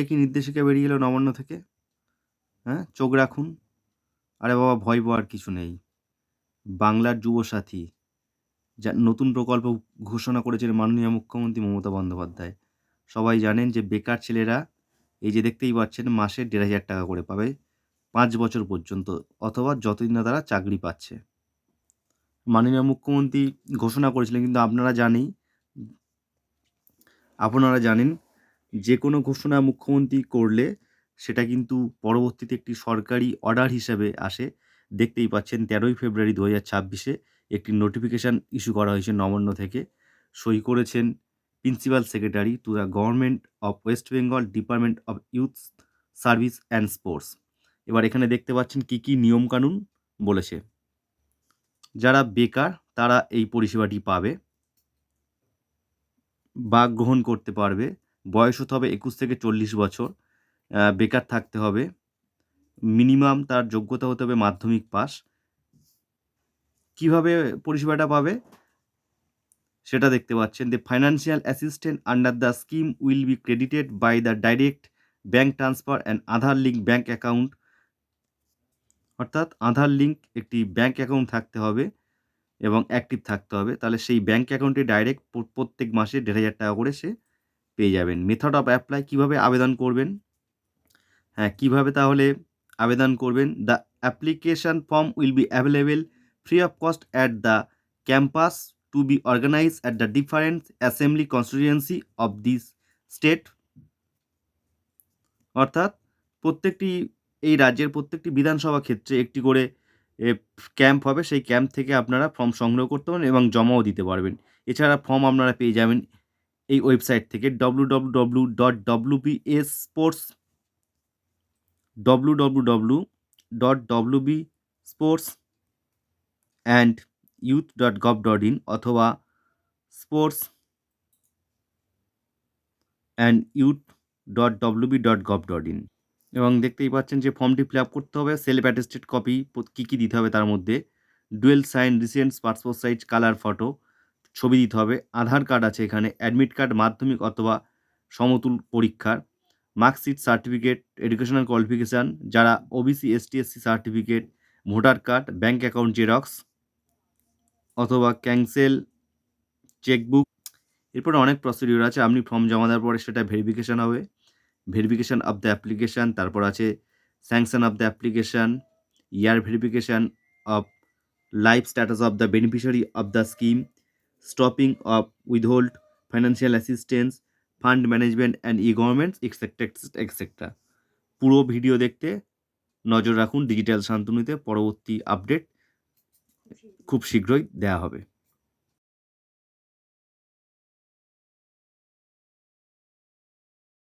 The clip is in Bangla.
কি নির্দেশিকা বেরিয়ে এলো নবান্ন থেকে? হ্যাঁ, চোখ রাখুন। আরে বাবা, ভয় পাওয়ার কিছু নেই। বাংলার যুবসাথী যা নতুন প্রকল্প ঘোষণা করেছেন মাননীয় মুখ্যমন্ত্রী মমতা বন্দ্যোপাধ্যায়। সবাই জানেন যে বেকার ছেলেরা এই যে দেখতেই পাচ্ছেন মাসে ১,৫০০ টাকা করে পাবে ৫ বছর পর্যন্ত, অথবা যতদিন না তারা চাকরি পাচ্ছে। মাননীয় মুখ্যমন্ত্রী ঘোষণা করেছিলেন, কিন্তু আপনারা জানেন যে কোনো ঘোষণা মুখ্যমন্ত্রী করলে সেটা কিন্তু পরবর্তীতে একটি সরকারি অর্ডার হিসেবে আসে। দেখতেই পাচ্ছেন ১৩ই ফেব্রুয়ারি ২০২৬-এ একটি নোটিফিকেশন ইস্যু করা হয়েছে নবান্ন থেকে। সই করেছেন principal secretary to the government of West Bengal department of youth service and sports. এবার এখানে দেখতে পাচ্ছেন কী কী নিয়মকানুন বলেছে। যারা বেকার তারা এই পরিষেবাটি পাবে বা গ্রহণ করতে পারবে। বয়স হতে হবে ২১ থেকে ৪০ বছর। বেকার থাকতে হবে। মিনিমাম তার যোগ্যতা হতে হবে মাধ্যমিক পাস। কিভাবে পরিষেবাটা পাবে সেটা দেখতে পাচ্ছেন। The financial assistance under the scheme will be credited by the direct bank transfer and Aadhaar link bank account। অর্থাৎ আধার লিঙ্ক একটি ব্যাংক অ্যাকাউন্ট থাকতে হবে এবং অ্যাক্টিভ থাকতে হবে। তাহলে সেই ব্যাংক অ্যাকাউন্টে ডাইরেক্ট প্রত্যেক মাসে ১,৫০০ টাকা করে সে পেয়ে যাবেন। মেথড অফ অ্যাপ্লাই, কীভাবে আবেদন করবেন? হ্যাঁ, কীভাবে তাহলে আবেদন করবেন? The application form will be available free of cost at the campus to be organize at the different assembly constituency of this state. অর্থাৎ প্রত্যেকটি এই রাজ্যের প্রত্যেকটি বিধানসভা ক্ষেত্রে একটি করে ক্যাম্প হবে। সেই ক্যাম্প থেকে আপনারা ফর্ম সংগ্রহ করতে পারবেন এবং জমাও দিতে পারবেন। এছাড়া ফর্ম আপনারা পেয়ে যাবেন এই ওয়েবসাইট থেকে www.wbsports.wbsportsandyouth.gov.in অথবা sportsandyouth.wb.gov.in। এবং দেখতেই পাচ্ছেন যে ফর্মটি ফিল আপ করতে হবে। সেলফ অ্যাটেস্টেড কপি কী কী দিতে হবে তার মধ্যে dual sign recent passport size colour photo ছবি দিতে হবে। আধার কার্ড আছে এখানে, অ্যাডমিট কার্ড মাধ্যমিক অথবা সমতুল পরীক্ষার, মার্কশিট, সার্টিফিকেট, এডুকেশনাল কোয়ালিফিকেশান, যারা OBC ST SC certificate, voter card, bank account xerox অথবা ক্যান্সেল চেকবুক। এরপরে অনেক প্রসিডিউর আছে। আপনি ফর্ম জমা দেওয়ার পরে সেটা ভেরিফিকেশান হবে। ভেরিফিকেশান অফ দ্য অ্যাপ্লিকেশান, তারপর আছে sanction of the application, year verification of life status of the beneficiary of the scheme, stopping of withhold financial assistance, fund management and e-governments etcetera etcetera. পুরো ভিডিও দেখতে নজর রাখুন ডিজিটাল শান্তনুতে। পরবর্তী আপডেট খুব শীঘ্রই দেওয়া হবে।